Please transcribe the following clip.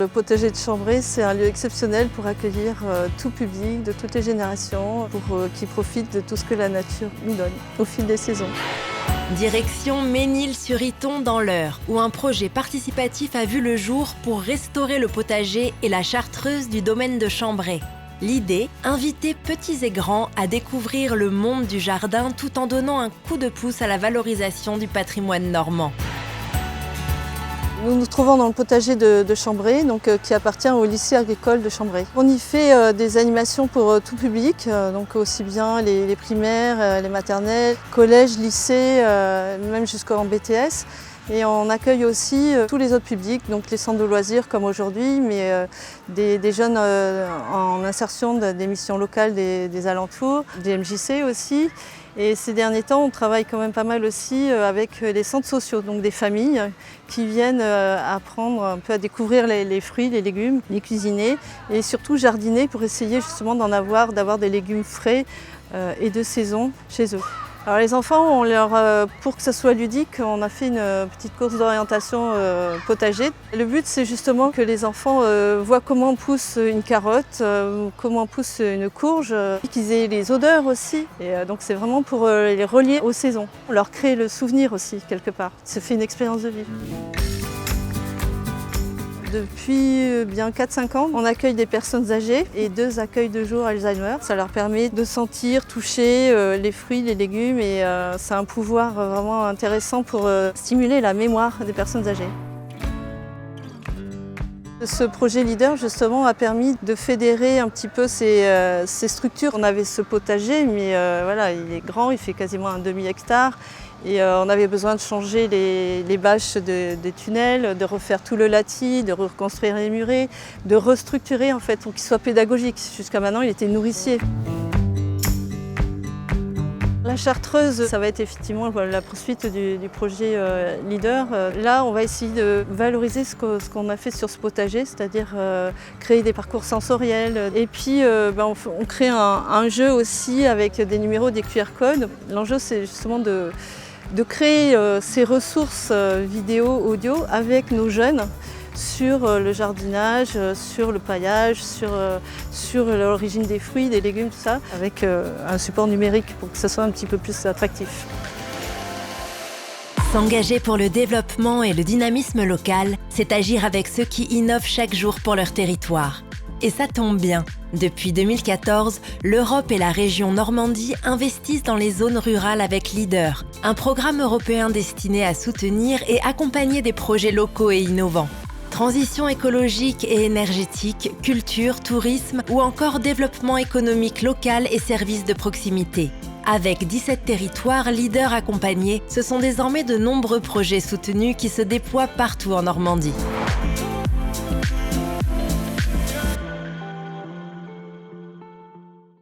Le potager de Chambray, c'est un lieu exceptionnel pour accueillir tout public, de toutes les générations, pour qu'ils profitent de tout ce que la nature nous donne au fil des saisons. Direction Ménil-sur-Iton dans l'Eure, où un projet participatif a vu le jour pour restaurer le potager et la chartreuse du domaine de Chambray. L'idée, inviter petits et grands à découvrir le monde du jardin tout en donnant un coup de pouce à la valorisation du patrimoine normand. Nous nous trouvons dans le potager de Chambray, qui appartient au lycée agricole de Chambray. On y fait des animations pour tout public, donc aussi bien les primaires, les maternelles, collèges, lycées, même jusqu'en BTS. Et on accueille aussi tous les autres publics, donc les centres de loisirs comme aujourd'hui, mais des jeunes en insertion des missions locales des alentours, des MJC aussi. Et ces derniers temps, on travaille quand même pas mal aussi avec les centres sociaux, donc des familles qui viennent apprendre un peu à découvrir les fruits, les légumes, les cuisiner et surtout jardiner pour essayer justement d'avoir des légumes frais et de saison chez eux. Alors les enfants, pour que ça soit ludique, on a fait une petite course d'orientation potager. Le but, c'est justement que les enfants voient comment pousse une carotte, comment pousse une courge, qu'ils aient les odeurs aussi. Et donc c'est vraiment pour les relier aux saisons, leur créer le souvenir aussi quelque part. Ça fait une expérience de vie. Depuis bien 4-5 ans, on accueille des personnes âgées et 2 accueils de jour Alzheimer. Ça leur permet de sentir, toucher les fruits, les légumes et c'est un pouvoir vraiment intéressant pour stimuler la mémoire des personnes âgées. Ce projet Leader justement a permis de fédérer un petit peu ces structures. On avait ce potager, mais voilà, il est grand, il fait quasiment un demi-hectare. Et on avait besoin de changer les bâches des tunnels, de refaire tout le lati, de reconstruire les murets, de restructurer en fait pour qu'il soit pédagogique. Jusqu'à maintenant, il était nourricier. La chartreuse, ça va être effectivement la poursuite du projet Leader. Là, on va essayer de valoriser ce qu'on a fait sur ce potager, c'est-à-dire créer des parcours sensoriels. Et puis, on crée un jeu aussi avec des numéros, des QR codes. L'enjeu, c'est justement de créer ces ressources vidéo, audio avec nos jeunes sur le jardinage, sur le paillage, sur l'origine des fruits, des légumes, tout ça, avec un support numérique pour que ça soit un petit peu plus attractif. S'engager pour le développement et le dynamisme local, c'est agir avec ceux qui innovent chaque jour pour leur territoire. Et ça tombe bien. Depuis 2014, l'Europe et la région Normandie investissent dans les zones rurales avec Leader, un programme européen destiné à soutenir et accompagner des projets locaux et innovants. Transition écologique et énergétique, culture, tourisme ou encore développement économique local et services de proximité. Avec 17 territoires Leader accompagnés, ce sont désormais de nombreux projets soutenus qui se déploient partout en Normandie.